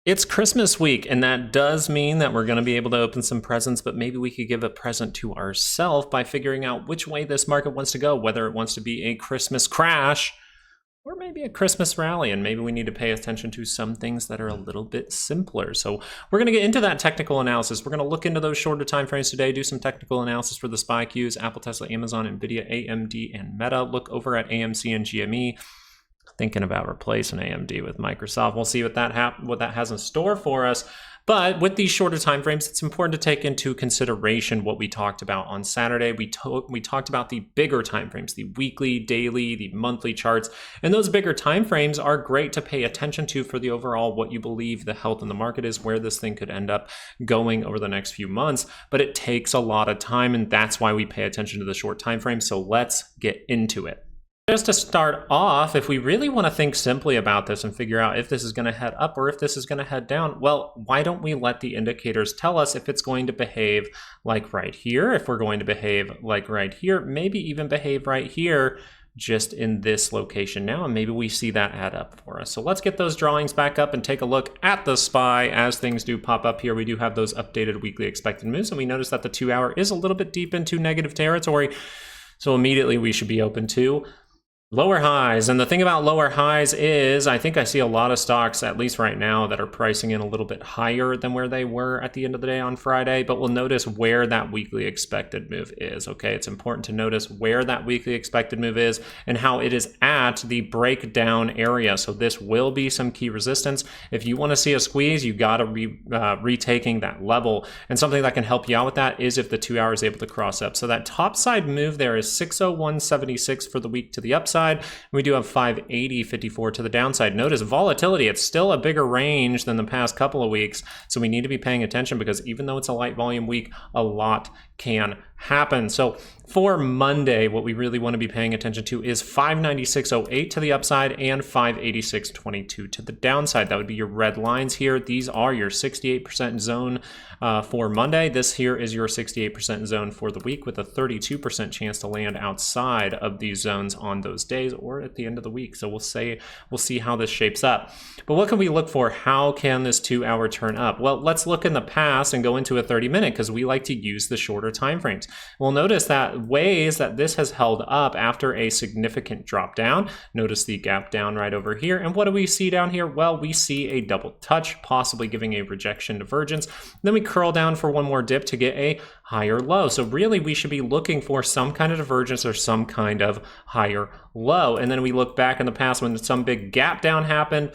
It's Christmas week, and that does mean that we're going to be able to open some presents, but maybe we could give a present to ourselves by figuring out which way this market wants to go, whether it wants to be a Christmas crash or maybe a Christmas rally, and maybe we need to pay attention to some things that are a little bit simpler. So we're going to get into that technical analysis. We're going to look into those shorter time frames today, do some technical analysis for the SPY Qs, Apple, Tesla, Amazon, Nvidia, AMD, and Meta. Look over at AMC and GME. Thinking about replacing AMD with Microsoft. We'll see what that has in store for us. But with these shorter time frames, it's important to take into consideration what we talked about on Saturday. We talked about the bigger time frames, the weekly, daily, the monthly charts, and those bigger time frames are great to pay attention to for the overall what you believe the health in the market is, where this thing could end up going over the next few months. But it takes a lot of time, and that's why we pay attention to the short time frame. So let's get into it. Just to start off, if we really want to think simply about this and figure out if this is going to head up or if this is going to head down, well, why don't we let the indicators tell us if it's going to behave like right here, if we're going to behave like right here, maybe even behave right here, just in this location now, and maybe we see that add up for us. So let's get those drawings back up and take a look at the SPY as things do pop up here. We do have those updated weekly expected moves, and we notice that the 2 hour is a little bit deep into negative territory. So immediately we should be open to lower highs. And the thing about lower highs is I think I see a lot of stocks, at least right now, that are pricing in a little bit higher than where they were at the end of the day on Friday. But we'll notice where that weekly expected move is. Okay, it's important to notice where that weekly expected move is and how it is at the breakdown area. So this will be some key resistance. If you want to see a squeeze, you got to be retaking that level. And something that can help you out with that is if the 2 hour is able to cross up. So that top side move there is 601.76 for the week to the upside. We do have 580.54 to the downside. Notice volatility, it's still a bigger range than the past couple of weeks. So we need to be paying attention because even though it's a light volume week, a lot can happen. So for Monday, what we really want to be paying attention to is 596.08 to the upside and 586.22 to the downside. That would be your red lines here. These are your 68% zone for Monday. This here is your 68% zone for the week with a 32% chance to land outside of these zones on those days or at the end of the week. So we'll see how this shapes up. But what can we look for? How can this 2 hour turn up? Well, let's look in the past and go into a 30-minute because we like to use the shorter time frames. We'll notice that ways that this has held up after a significant drop down. Notice the gap down right over here. And what do we see down here? Well, we see a double touch, possibly giving a rejection divergence. Then we curl down for one more dip to get a higher low. So really we should be looking for some kind of divergence or some kind of higher low. And then we look back in the past when some big gap down happened.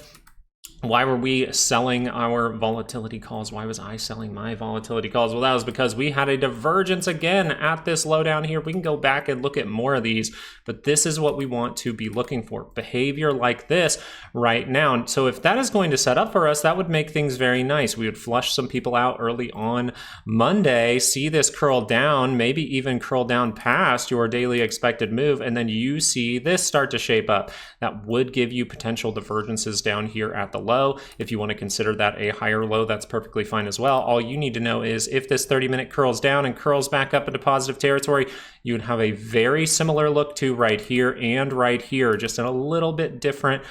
Why were we selling our volatility calls? Why was I selling my volatility calls? Well, that was because we had a divergence again at this low down here. We can go back and look at more of these, but this is what we want to be looking for. Behavior like this right now. So if that is going to set up for us, that would make things very nice. We would flush some people out early on Monday, see this curl down, maybe even curl down past your daily expected move, and then you see this start to shape up. That would give you potential divergences down here at the low. If you want to consider that a higher low, that's perfectly fine as well. All you need to know is if this 30-minute curls down and curls back up into positive territory, you would have a very similar look to right here and right here, just in a little bit different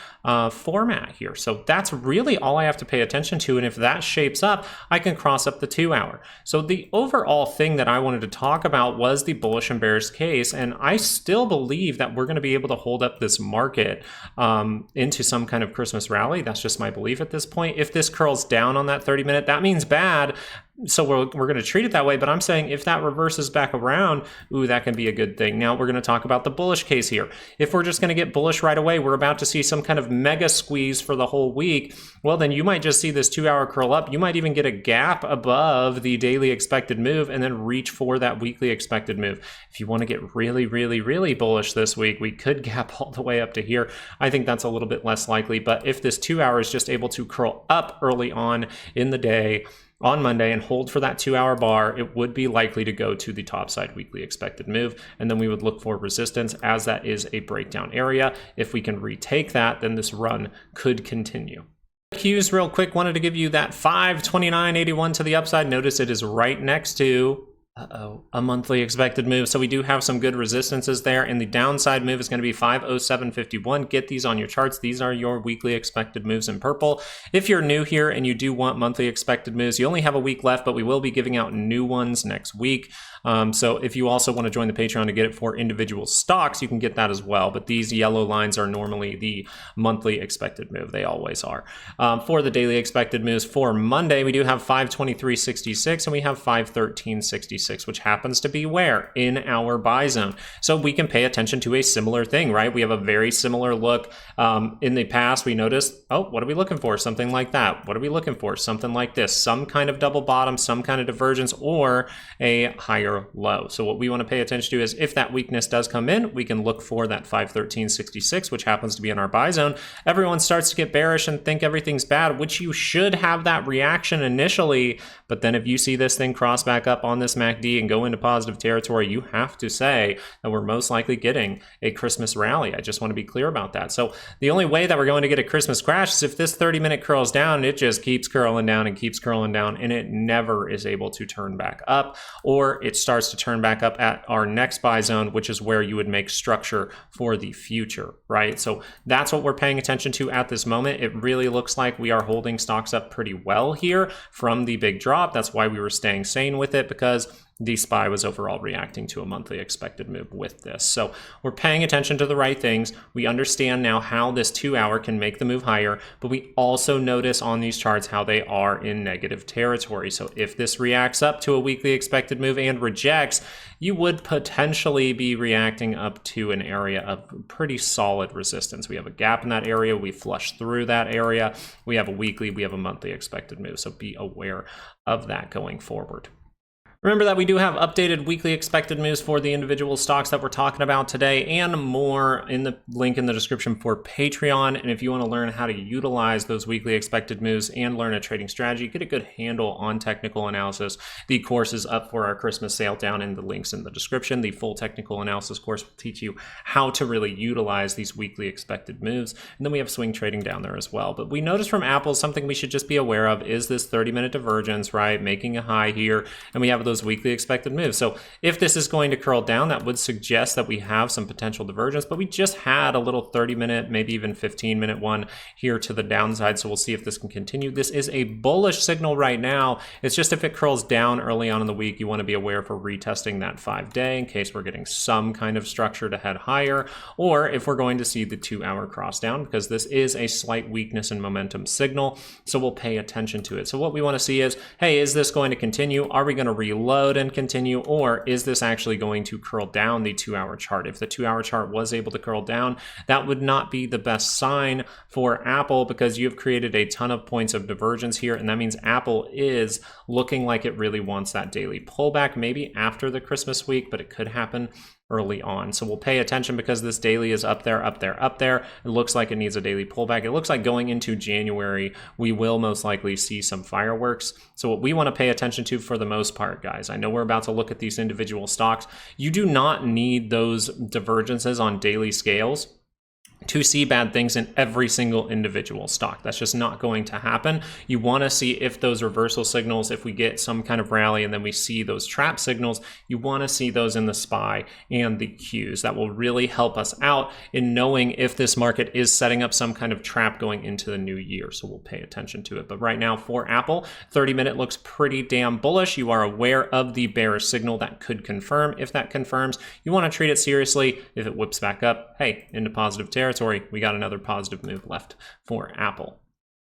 format here. So that's really all I have to pay attention to. And if that shapes up, I can cross up the 2 hour. So the overall thing that I wanted to talk about was the bullish and bearish case. And I still believe that we're going to be able to hold up this market into some kind of Christmas rally. That's just my belief at this point. If this curls down on that 30-minute, that means bad. So we're going to treat it that way, but I'm saying if that reverses back around, ooh, that can be a good thing. Now we're going to talk about the bullish case here. If we're just going to get bullish right away, we're about to see some kind of mega squeeze for the whole week. Well, then you might just see this 2 hour curl up. You might even get a gap above the daily expected move and then reach for that weekly expected move. If you want to get really, really, really bullish this week, we could gap all the way up to here. I think that's a little bit less likely, but if this 2 hour is just able to curl up early on in the day, on Monday and hold for that 2 hour bar, it would be likely to go to the top side weekly expected move. And then we would look for resistance as that is a breakdown area. If we can retake that, then this run could continue. Qs real quick, wanted to give you that 529.81 to the upside. Notice it is right next to A monthly expected move. So we do have some good resistances there, and the downside move is going to be 507.51. Get these on your charts. These are your weekly expected moves in purple. If you're new here and you do want monthly expected moves, you only have a week left, but we will be giving out new ones next week. So if you also want to join the Patreon to get it for individual stocks, you can get that as well. But these yellow lines are normally the monthly expected move. They always are. For the daily expected moves for Monday, we do have 523.66 and we have 513.66, which happens to be where? In our buy zone. So we can pay attention to a similar thing, right? We have a very similar look. In the past, we noticed, oh, what are we looking for? Something like that. What are we looking for? Something like this. Some kind of double bottom, some kind of divergence, or a higher low. So what we want to pay attention to is if that weakness does come in, we can look for that 513.66, which happens to be in our buy zone. Everyone starts to get bearish and think everything's bad, which you should have that reaction initially. But then if you see this thing cross back up on this MACD and go into positive territory, you have to say that we're most likely getting a Christmas rally. I just want to be clear about that. So the only way that we're going to get a Christmas crash is if this 30-minute curls down, it just keeps curling down and keeps curling down, and it never is able to turn back up, or it starts to turn back up at our next buy zone, which is where you would make structure for the future, right? So that's what we're paying attention to at this moment. It really looks like we are holding stocks up pretty well here from the big drop. That's why we were staying sane with it, because the SPY was overall reacting to a monthly expected move with this. So we're paying attention to the right things. We understand now how this 2 hour can make the move higher, but we also notice on these charts how they are in negative territory. So if this reacts up to a weekly expected move and rejects, you would potentially be reacting up to an area of pretty solid resistance. We have a gap in that area. We flush through that area. We have a weekly, we have a monthly expected move. So be aware of that going forward. Remember that we do have updated weekly expected moves for the individual stocks that we're talking about today, and more in the link in the description for Patreon. And if you want to learn how to utilize those weekly expected moves and learn a trading strategy, get a good handle on technical analysis, the course is up for our Christmas sale down in the links in the description. The full technical analysis course will teach you how to really utilize these weekly expected moves. And then we have swing trading down there as well. But we noticed from Apple, something we should just be aware of is this 30-minute divergence, right? Making a high here, and we have those weekly expected moves. So if this is going to curl down, that would suggest that we have some potential divergence, but we just had a little 30-minute, maybe even 15-minute one here to the downside. So we'll see if this can continue. This is a bullish signal right now. It's just if it curls down early on in the week, you want to be aware for retesting that 5-day in case we're getting some kind of structure to head higher, or if we're going to see the 2 hour cross down, because this is a slight weakness in momentum signal. So we'll pay attention to it. So what we want to see is, hey, is this going to continue? Are we going to reload and continue, or is this actually going to curl down the 2 hour chart? If the 2 hour chart was able to curl down, that would not be the best sign for Apple, because you've created a ton of points of divergence here, and that means Apple is looking like it really wants that daily pullback, maybe after the Christmas week, but it could happen early on. So we'll pay attention because this daily is up there, up there, up there. It looks like it needs a daily pullback. It looks like going into January, we will most likely see some fireworks. So what we want to pay attention to for the most part, guys, I know we're about to look at these individual stocks. You do not need those divergences on daily scales to see bad things in every single individual stock. That's just not going to happen. You want to see if those reversal signals, if we get some kind of rally and then we see those trap signals, you want to see those in the SPY and the Qs. That will really help us out in knowing if this market is setting up some kind of trap going into the new year. So we'll pay attention to it. But right now for Apple, 30-minute looks pretty damn bullish. You are aware of the bearish signal that could confirm. If that confirms, you want to treat it seriously. If it whips back up, hey, into positive territory, we got another positive move left for Apple.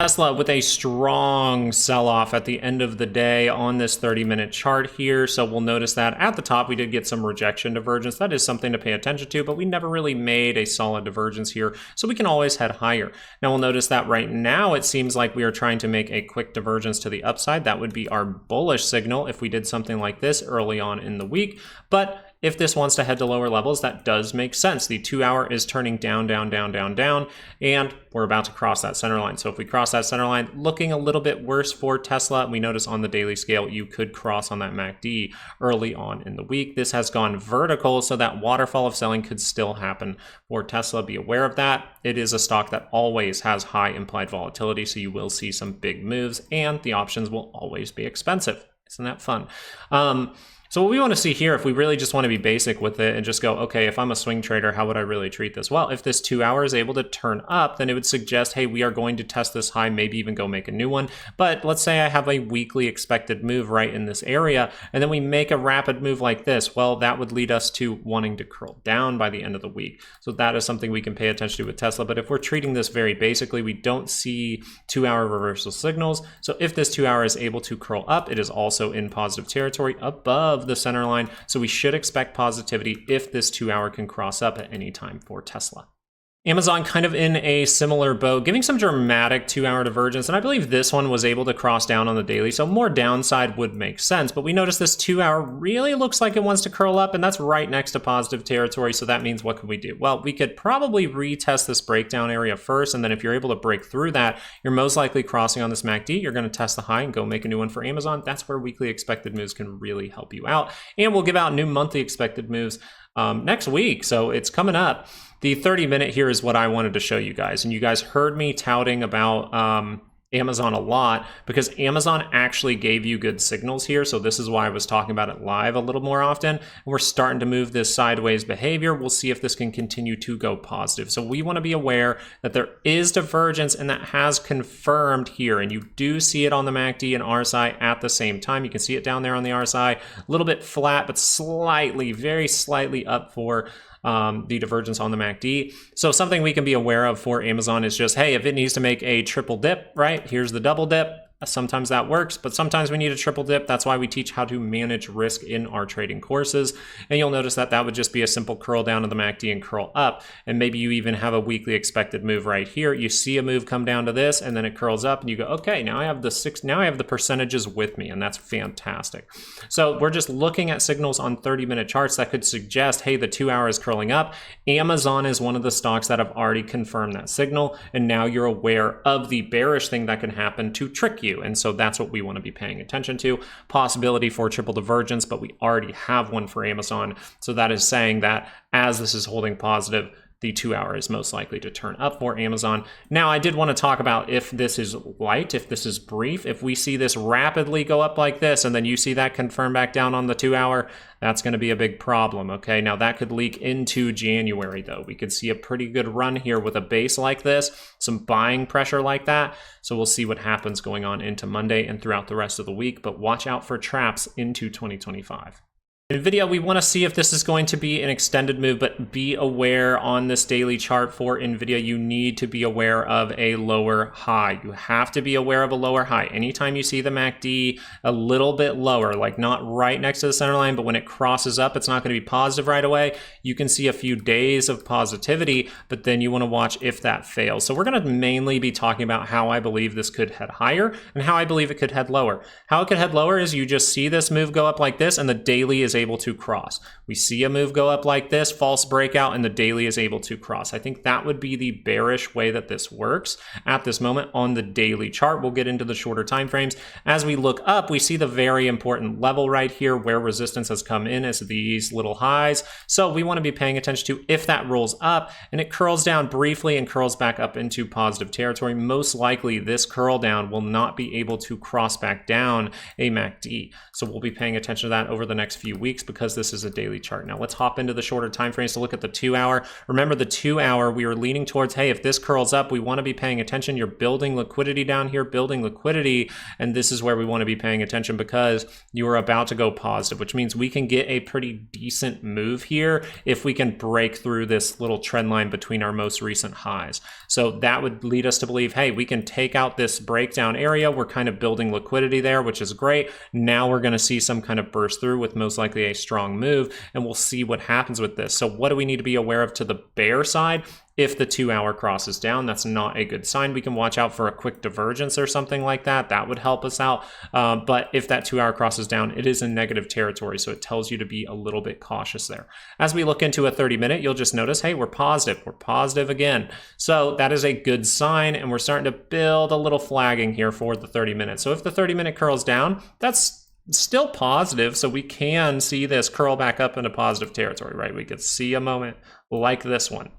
Tesla with a strong sell-off at the end of the day on this 30-minute chart here. So we'll notice that at the top, we did get some rejection divergence. That is something to pay attention to, but we never really made a solid divergence here. So we can always head higher. Now we'll notice that right now, it seems like we are trying to make a quick divergence to the upside. That would be our bullish signal if we did something like this early on in the week. But if this wants to head to lower levels, that does make sense. The 2 hour is turning down, down, down, down, down, and we're about to cross that center line. So if we cross that center line, looking a little bit worse for Tesla. We notice on the daily scale, you could cross on that MACD early on in the week. This has gone vertical, so that waterfall of selling could still happen for Tesla. Be aware of that. It is a stock that always has high implied volatility, so you will see some big moves, and the options will always be expensive. Isn't that fun? So what we want to see here, if we really just want to be basic with it and just go, okay, if I'm a swing trader, how would I really treat this? Well, if this 2 hour is able to turn up, then it would suggest, hey, we are going to test this high, maybe even go make a new one. But let's say I have a weekly expected move right in this area, and then we make a rapid move like this. Well, that would lead us to wanting to curl down by the end of the week. So that is something we can pay attention to with Tesla. But if we're treating this very basically, we don't see 2 hour reversal signals. So if this 2 hour is able to curl up, it is also in positive territory above the center line. So we should expect positivity if this 2 hour can cross up at any time for Tesla. Amazon kind of in a similar boat, giving some dramatic 2 hour divergence. And I believe this one was able to cross down on the daily. So more downside would make sense. But we notice this 2 hour really looks like it wants to curl up, and that's right next to positive territory. So that means what can we do? Well, we could probably retest this breakdown area first. And then if you're able to break through that, you're most likely crossing on this MACD. You're going to test the high and go make a new one for Amazon. That's where weekly expected moves can really help you out. And we'll give out new monthly expected moves next week. So it's coming up. The 30-minute here is what I wanted to show you guys. And you guys heard me touting about Amazon a lot because Amazon actually gave you good signals here. So this is why I was talking about it live a little more often. And we're starting to move this sideways behavior. We'll see if this can continue to go positive. So we want to be aware that there is divergence, and that has confirmed here. And you do see it on the MACD and RSI at the same time. You can see it down there on the RSI, a little bit flat, but slightly, very slightly up for the divergence on the MACD. So something we can be aware of for Amazon is just, hey, if it needs to make a triple dip, right? Here's the double dip. Sometimes that works, but sometimes we need a triple dip. That's why we teach how to manage risk in our trading courses. And you'll notice that that would just be a simple curl down to the MACD and curl up. And maybe you even have a weekly expected move right here. You see a move come down to this, and then it curls up, and you go, okay, now I have the percentages with me, and that's fantastic. So we're just looking at signals on 30-minute charts that could suggest, hey, the 2 hour is curling up. Amazon is one of the stocks that have already confirmed that signal, and now you're aware of the bearish thing that can happen to trick you. And so that's what we want to be paying attention to. Possibility for triple divergence, but we already have one for Amazon. So that is saying that as this is holding positive, the 2 hour is most likely to turn up for Amazon. Now, I did want to talk about if this is light, if this is brief, if we see this rapidly go up like this, and then you see that confirm back down on the 2 hour, that's going to be a big problem, okay? Now, that could leak into January, though. We could see a pretty good run here with a base like this, some buying pressure like that. So we'll see what happens going on into Monday and throughout the rest of the week, but watch out for traps into 2025. Nvidia, we want to see if this is going to be an extended move, but be aware on this daily chart for Nvidia, you need to be aware of a lower high. You have to be aware of a lower high. Anytime you see the MACD a little bit lower, like not right next to the center line, but when it crosses up, it's not going to be positive right away. You can see a few days of positivity, but then you want to watch if that fails. So we're going to mainly be talking about how I believe this could head higher and how I believe it could head lower. How it could head lower is you just see this move go up like this, and the daily is able to cross. We see a move go up like this, false breakout, and the daily is able to cross. I think that would be the bearish way that this works at this moment on the daily chart. We'll get into the shorter time frames. As we look up, we see the very important level right here where resistance has come in as these little highs. So we want to be paying attention to if that rolls up and it curls down briefly and curls back up into positive territory. Most likely this curl down will not be able to cross back down a MACD. So we'll be paying attention to that over the next few weeks because this is a daily chart. Now let's hop into the shorter time frames to look at the 2 hour. Remember the 2 hour, we were leaning towards, hey, if this curls up, we want to be paying attention. You're building liquidity down here, building liquidity, and this is where we want to be paying attention because you are about to go positive, which means we can get a pretty decent move here if we can break through this little trend line between our most recent highs. So that would lead us to believe, hey, we can take out this breakdown area. We're kind of building liquidity there, which is great. Now we're going to see some kind of burst through with most likely a strong move, and we'll see what happens with this. So what do we need to be aware of to the bear side? If the 2 hour crosses down, that's not a good sign. We can watch out for a quick divergence or something like that. That would help us out. But if that 2 hour crosses down, it is in negative territory. So it tells you to be a little bit cautious there. As we look into a 30-minute, you'll just notice, hey, we're positive. We're positive again. So that is a good sign. And we're starting to build a little flagging here for the 30-minute. So if the 30-minute curls down, that's still positive. So we can see this curl back up into positive territory, right? We could see a moment like this one.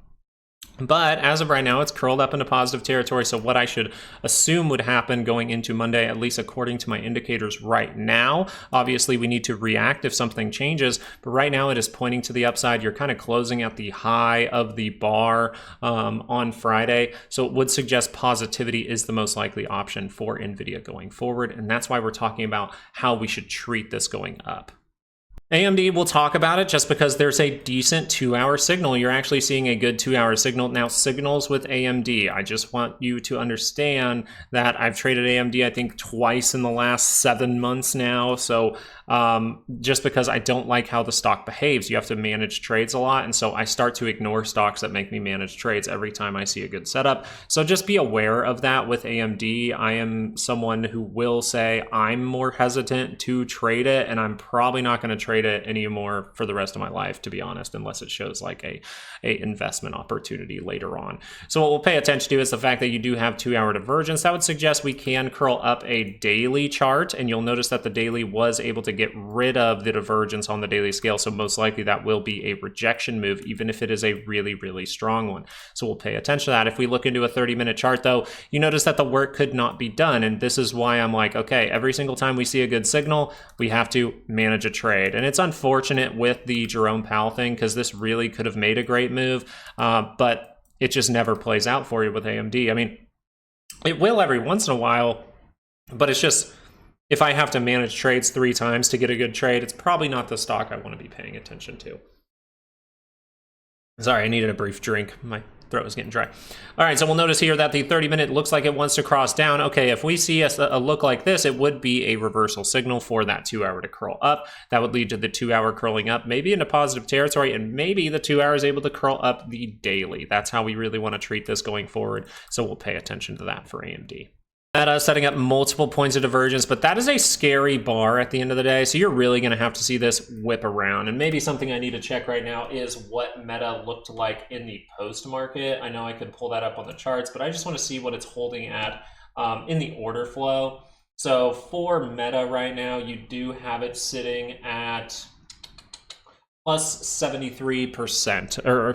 But as of right now, it's curled up into positive territory. So what I should assume would happen going into Monday, at least according to my indicators right now, obviously we need to react if something changes. But right now it is pointing to the upside. You're kind of closing at the high of the bar on Friday. So it would suggest positivity is the most likely option for Nvidia going forward. And that's why we're talking about how we should treat this going up. AMD, we'll talk about it just because there's a decent 2-hour signal. You're actually seeing a good 2-hour signal. Now, signals with AMD, I just want you to understand that I've traded AMD, I think, twice in the last 7 months now. So just because I don't like how the stock behaves, you have to manage trades a lot. And so I start to ignore stocks that make me manage trades every time I see a good setup. So just be aware of that with AMD. I am someone who will say I'm more hesitant to trade it, and I'm probably not going to trade it anymore for the rest of my life, to be honest, unless it shows like a investment opportunity later on. So what we'll pay attention to is the fact that you do have 2-hour divergence. That would suggest we can curl up a daily chart, and you'll notice that the daily was able to get rid of the divergence on the daily scale. So most likely that will be a rejection move, even if it is a really, really strong one. So we'll pay attention to that. If we look into a 30-minute chart though, you notice that the work could not be done. And this is why I'm like, okay, every single time we see a good signal, we have to manage a trade. And it's unfortunate with the Jerome Powell thing, because this really could have made a great move, but it just never plays out for you with AMD. I mean, it will every once in a while, but it's just, if I have to manage trades 3 times to get a good trade, it's probably not the stock I want to be paying attention to. Sorry, I needed a brief drink. My throat was getting dry. All right, so we'll notice here that the 30-minute looks like it wants to cross down. Okay, if we see a look like this, it would be a reversal signal for that 2-hour to curl up. That would lead to the 2-hour curling up, maybe into positive territory, and maybe the 2-hour is able to curl up the daily. That's how we really want to treat this going forward. So we'll pay attention to that for AMD. Meta setting up multiple points of divergence, but that is a scary bar at the end of the day. So you're really going to have to see this whip around. And maybe something I need to check right now is what Meta looked like in the post market. I know I could pull that up on the charts, but I just want to see what it's holding at in the order flow. So for Meta right now, you do have it sitting at plus 73%, or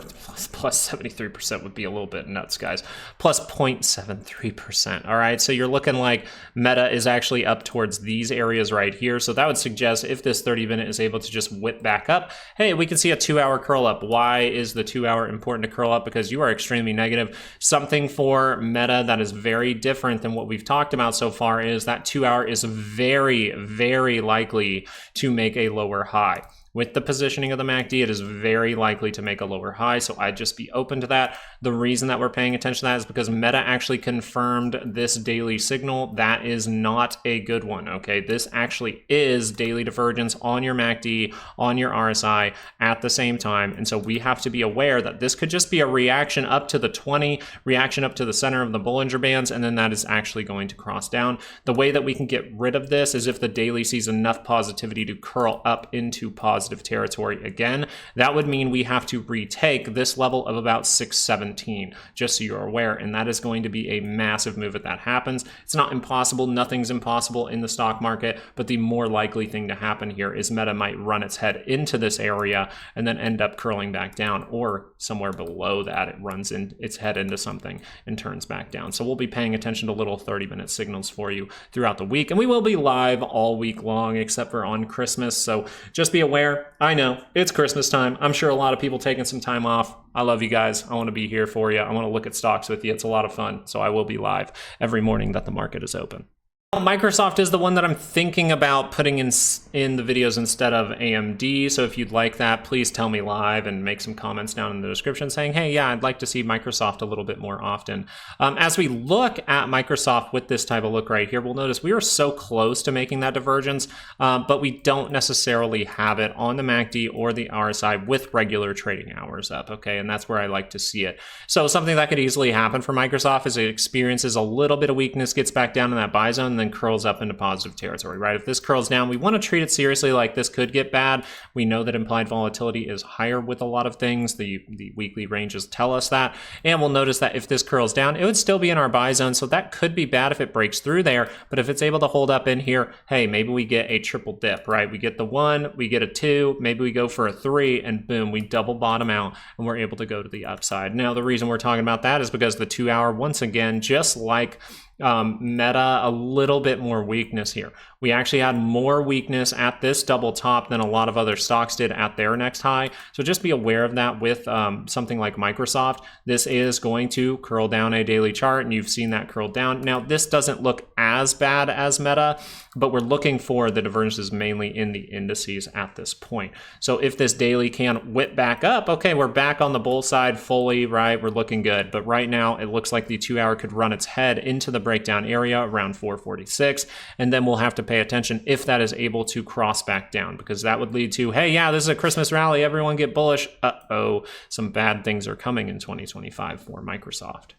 plus 73% would be a little bit nuts, guys. Plus 0.73%. All right, so you're looking like Meta is actually up towards these areas right here. So that would suggest if this 30-minute is able to just whip back up, hey, we can see a 2-hour curl up. Why is the 2-hour important to curl up? Because you are extremely negative. Something for Meta that is very different than what we've talked about so far is that 2-hour is very, very likely to make a lower high. With the positioning of the MACD, it is very likely to make a lower high, so I'd just be open to that. The reason that we're paying attention to that is because Meta actually confirmed this daily signal. That is not a good one, okay? This actually is daily divergence on your MACD, on your RSI at the same time, and so we have to be aware that this could just be a reaction up to the 20, reaction up to the center of the Bollinger Bands, and then that is actually going to cross down. The way that we can get rid of this is if the daily sees enough positivity to curl up into positive territory again. That would mean we have to retake this level of about 617, just so you're aware, and that is going to be a massive move if that happens. It's not impossible. Nothing's impossible in the stock market, but the more likely thing to happen here is Meta might run its head into this area and then end up curling back down, or somewhere below that it runs its head into something and turns back down. So we'll be paying attention to little 30-minute signals for you throughout the week, and we will be live all week long except for on Christmas, so just be aware. I know it's Christmas time. I'm sure a lot of people taking some time off. I love you guys. I want to be here for you. I want to look at stocks with you. It's a lot of fun. So I will be live every morning that the market is open. Microsoft is the one that I'm thinking about putting in the videos instead of AMD. So if you'd like that, please tell me live and make some comments down in the description saying, hey, yeah, I'd like to see Microsoft a little bit more often. As we look at Microsoft with this type of look right here, we'll notice we are so close to making that divergence, but we don't necessarily have it on the MACD or the RSI with regular trading hours up, okay? And that's where I like to see it. So something that could easily happen for Microsoft is it experiences a little bit of weakness, gets back down in that buy zone, and then then curls up into positive territory, right? If this curls down, we want to treat it seriously, like this could get bad. We know that implied volatility is higher with a lot of things. The weekly ranges tell us that. And we'll notice that if this curls down, it would still be in our buy zone. So that could be bad if it breaks through there. But if it's able to hold up in here, hey, maybe we get a triple dip, right? We get the 1, we get a 2, maybe we go for a 3, and boom, we double bottom out and we're able to go to the upside. Now, the reason we're talking about that is because the 2 hour, once again, just like Meta, a little bit more weakness here. We actually had more weakness at this double top than a lot of other stocks did at their next high. So just be aware of that with something like Microsoft. This is going to curl down a daily chart, and you've seen that curl down. Now, this doesn't look as bad as Meta, but we're looking for the divergences mainly in the indices at this point. So if this daily can whip back up, okay, we're back on the bull side fully, right? We're looking good. But right now, it looks like the 2 hour could run its head into the breakdown area around 446, and then we'll have to pay attention if that is able to cross back down, because that would lead to, hey, yeah, this is a Christmas rally, everyone get bullish. Uh-oh, some bad things are coming in 2025 for Microsoft.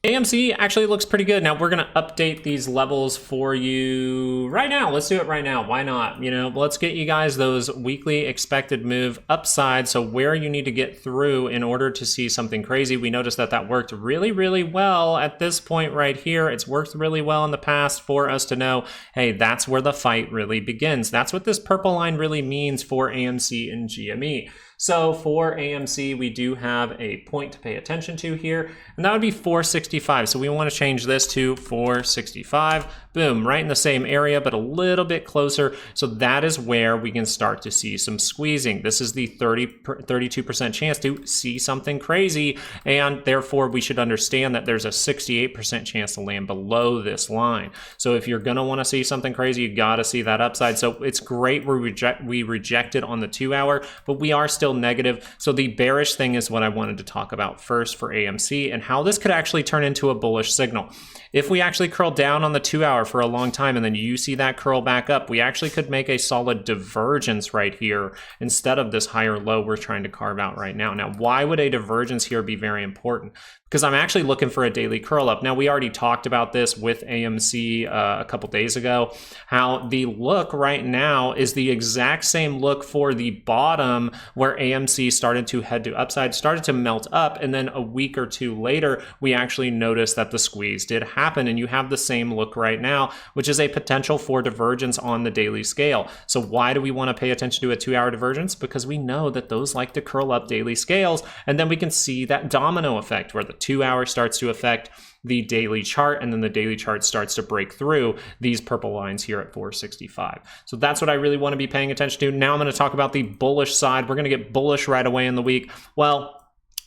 AMC actually looks pretty good. Now, we're going to update these levels for you right now. Let's do it right now. Why not? You know, let's get you guys those weekly expected move upside. So where you need to get through in order to see something crazy. We noticed that that worked really, really well at this point right here. It's worked really well in the past for us to know, hey, that's where the fight really begins. That's what this purple line really means for AMC and GME. So for AMC, we do have a point to pay attention to here, and that would be 465. So we want to change this to 465. Boom, right in the same area, but a little bit closer. So that is where we can start to see some squeezing. This is the 32% chance to see something crazy, and therefore we should understand that there's a 68% chance to land below this line. So if you're going to want to see something crazy, you got to see that upside. So it's great we rejected on the 2 hour, but we are still negative. So the bearish thing is what I wanted to talk about first for AMC and how this could actually turn into a bullish signal. If we actually curl down on the 2 hour for a long time and then you see that curl back up, we actually could make a solid divergence right here instead of this higher low we're trying to carve out right now. Now, why would a divergence here be very important? Because I'm actually looking for a daily curl up. Now, we already talked about this with AMC a couple days ago, how the look right now is the exact same look for the bottom where AMC started to head to upside, started to melt up, and then a week or two later, we actually noticed that the squeeze did happen, and you have the same look right now, which is a potential for divergence on the daily scale. So why do we want to pay attention to a 2 hour divergence? Because we know that those like to curl up daily scales, and then we can see that domino effect where the 2 hour starts to affect the daily chart, and then the daily chart starts to break through these purple lines here at 465. So that's what I really want to be paying attention to. Now I'm going to talk about the bullish side. We're going to get bullish right away in the week. Well,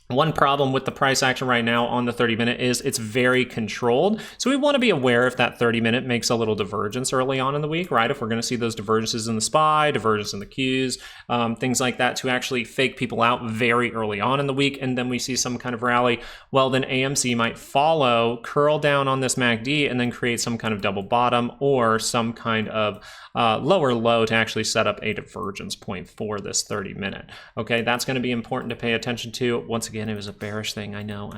one problem with the price action right now on the 30-minute is it's very controlled. So we want to be aware if that 30-minute makes a little divergence early on in the week, right? If we're going to see those divergences in the SPY, divergence in the Qs, things like that to actually fake people out very early on in the week, and then we see some kind of rally, well, then AMC might follow, curl down on this MACD, and then create some kind of double bottom or some kind of lower low to actually set up a divergence point for this 30-minute. Okay, that's going to be important to pay attention to. Once again, it was a bearish thing. I know.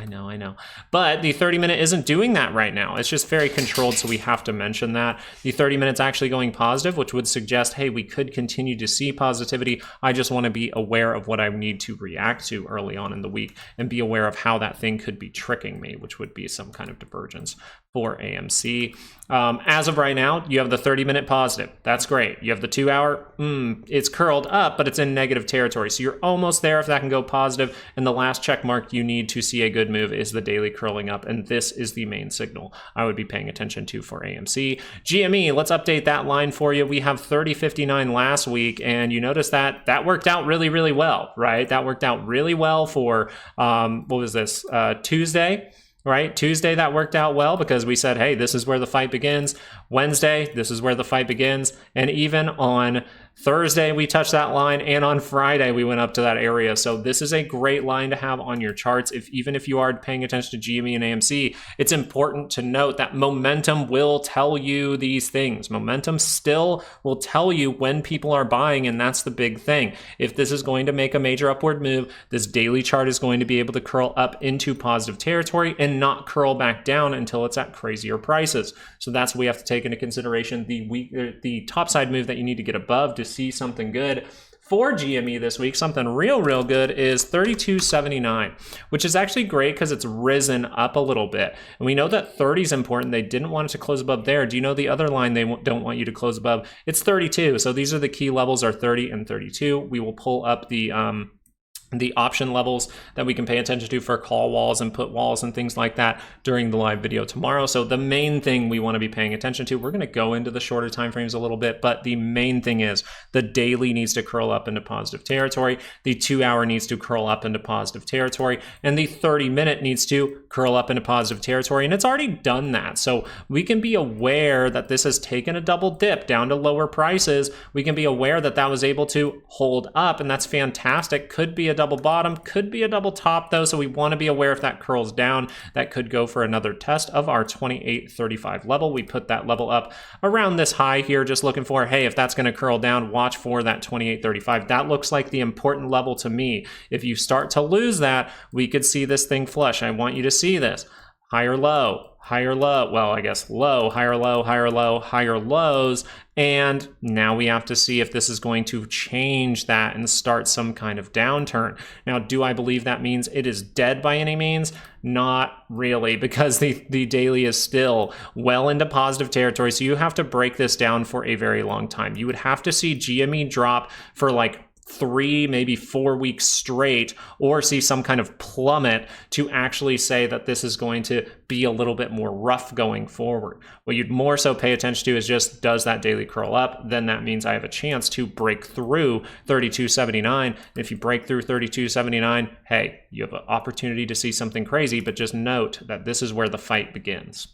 But the 30-minute isn't doing that right now. It's just very controlled, so we have to mention that. The 30-minute's actually going positive, which would suggest, hey, we could continue to see positivity. I just want to be aware of what I need to react to early on in the week and be aware of how that thing could be tricking me, which would be some kind of divergence for AMC. As of right now, you have the 30-minute positive. That's great. You have the 2 hour, it's curled up, but it's in negative territory. So you're almost there if that can go positive. And the last check mark you need to see a good move is the daily curling up. And this is the main signal I would be paying attention to for AMC. GME, let's update that line for you. We have 30.59 last week, and you notice that that worked out really, really well, right? That worked out really well for, what was this, Tuesday? Right? Tuesday, that worked out well because we said, hey, this is where the fight begins. Wednesday, this is where the fight begins. And even on Thursday, we touched that line, and on Friday, we went up to that area. So this is a great line to have on your charts. Even if you are paying attention to GME and AMC, it's important to note that momentum will tell you these things. Momentum still will tell you when people are buying, and that's the big thing. If this is going to make a major upward move, this daily chart is going to be able to curl up into positive territory, and cannot curl back down until it's at crazier prices. So that's what we have to take into consideration. The top side move that you need to get above to see something good for GME this week, something real good, is 32.79, which is actually great because it's risen up a little bit. And we know that 30 is important. They didn't want it to close above there. Do you know the other line they don't want you to close above? It's 32. So these are the key levels, are 30 and 32. We will pull up the option levels that we can pay attention to for call walls and put walls and things like that during the live video tomorrow. So the main thing we want to be paying attention to, we're going to go into the shorter time frames a little bit, but the main thing is the daily needs to curl up into positive territory, the 2 hour needs to curl up into positive territory, and the 30-minute needs to curl up into positive territory, and it's already done that. So we can be aware that this has taken a double dip down to lower prices. We can be aware that that was able to hold up, and that's fantastic. Could be a double bottom, could be a double top though, so we want to be aware if that curls down, that could go for another test of our 28.35 level. We put that level up around this high here, just looking for, hey, if that's going to curl down, watch for that 28.35. That looks like the important level to me. If you start to lose that, we could see this thing flush. I want you to see this. Higher low, higher low, well, I guess low, higher low, higher low, higher lows, and now we have to see if this is going to change that and start some kind of downturn. Now, do I believe that means it is dead by any means? Not really, because the daily is still well into positive territory, so you have to break this down for a very long time. You would have to see GME drop for like 3, maybe 4 weeks straight, or see some kind of plummet to actually say that this is going to be a little bit more rough going forward. What you'd more so pay attention to is just, does that daily curl up? Then that means I have a chance to break through 32.79. If you break through 32.79, hey, you have an opportunity to see something crazy, but just note that this is where the fight begins.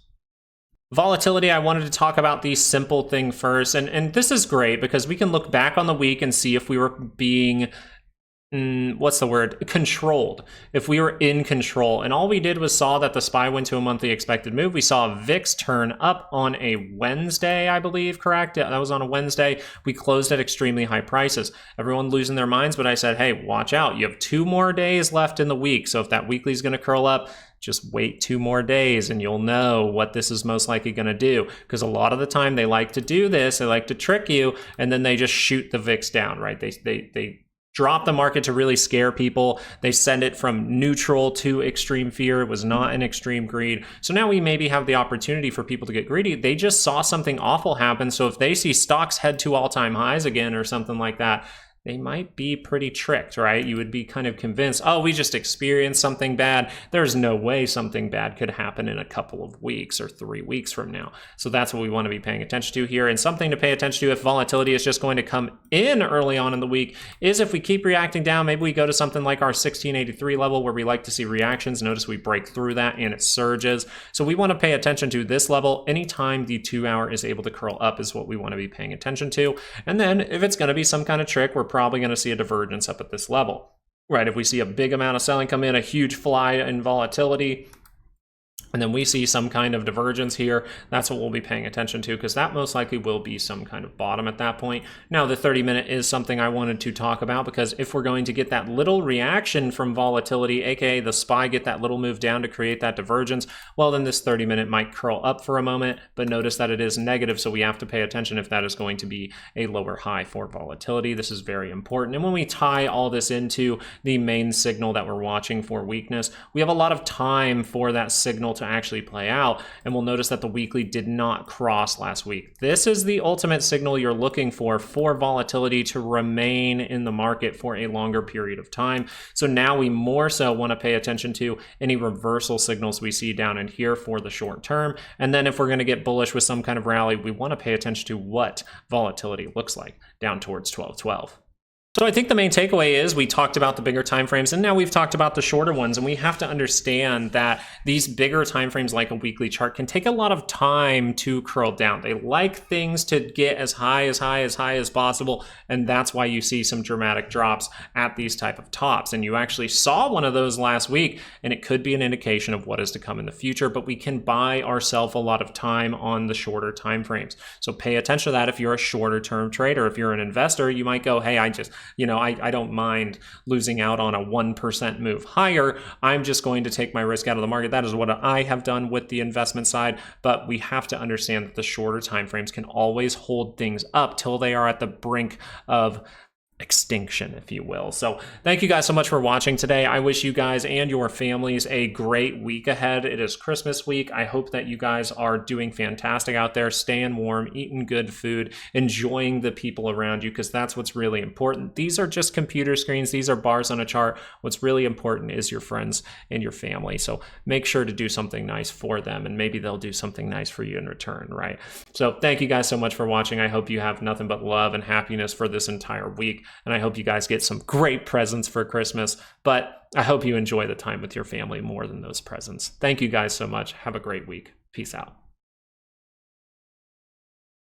Volatility, I wanted to talk about the simple thing first, and this is great because we can look back on the week and see if we were being, controlled, if we were in control. And all we did was saw that the SPY went to a monthly expected move. We saw VIX turn up on a Wednesday, I believe, correct? That was on a Wednesday. We closed at extremely high prices. Everyone losing their minds, but I said, hey, watch out. You have 2 more days left in the week. So if that weekly is going to curl up, just wait 2 more days and you'll know what this is most likely going to do. Because a lot of the time they like to do this, they like to trick you, and then they just shoot the VIX down, right? They drop the market to really scare people. They send it from neutral to extreme fear. It was not an extreme greed. So now we maybe have the opportunity for people to get greedy. They just saw something awful happen. So if they see stocks head to all-time highs again or something like that, they might be pretty tricked, right? You would be kind of convinced, oh, we just experienced something bad. There's no way something bad could happen in a couple of weeks or 3 weeks from now. So that's what we want to be paying attention to here. And something to pay attention to if volatility is just going to come in early on in the week is if we keep reacting down, maybe we go to something like our 1683 level where we like to see reactions. Notice we break through that and it surges. So we want to pay attention to this level. Anytime the 2 hour is able to curl up is what we want to be paying attention to. And then if it's going to be some kind of trick, we're probably going to see a divergence up at this level, right? If we see a big amount of selling come in, a huge fly in volatility, and then we see some kind of divergence here, that's what we'll be paying attention to, because that most likely will be some kind of bottom at that point. Now, the 30-minute is something I wanted to talk about, because if we're going to get that little reaction from volatility, aka the SPY get that little move down to create that divergence, well, then this 30-minute might curl up for a moment, but notice that it is negative, so we have to pay attention if that is going to be a lower high for volatility. This is very important. And when we tie all this into the main signal that we're watching for weakness, we have a lot of time for that signal to actually play out, and we'll notice that the weekly did not cross last week. This is the ultimate signal you're looking for volatility to remain in the market for a longer period of time. So now we more so want to pay attention to any reversal signals we see down in here for the short term, and then if we're going to get bullish with some kind of rally, we want to pay attention to what volatility looks like down towards 1212. So I think the main takeaway is we talked about the bigger time frames, and now we've talked about the shorter ones, and we have to understand that these bigger time frames like a weekly chart can take a lot of time to curl down. They like things to get as high as possible, and that's why you see some dramatic drops at these type of tops. And you actually saw one of those last week, and it could be an indication of what is to come in the future, but we can buy ourselves a lot of time on the shorter time frames. So pay attention to that if you're a shorter term trader. If you're an investor, you might go, hey, you know, I don't mind losing out on a 1% move higher. I'm just going to take my risk out of the market. That is what I have done with the investment side, but we have to understand that the shorter time frames can always hold things up till they are at the brink of extinction, if you will. So thank you guys so much for watching today. I wish you guys and your families a great week ahead. It is Christmas week. I hope that you guys are doing fantastic out there, staying warm, eating good food, enjoying the people around you, because that's what's really important. These are just computer screens. These are bars on a chart. What's really important is your friends and your family. So make sure to do something nice for them, and maybe they'll do something nice for you in return, right? So thank you guys so much for watching. I hope you have nothing but love and happiness for this entire week. And I hope you guys get some great presents for Christmas, but I hope you enjoy the time with your family more than those presents. Thank you guys so much. Have a great week. Peace out.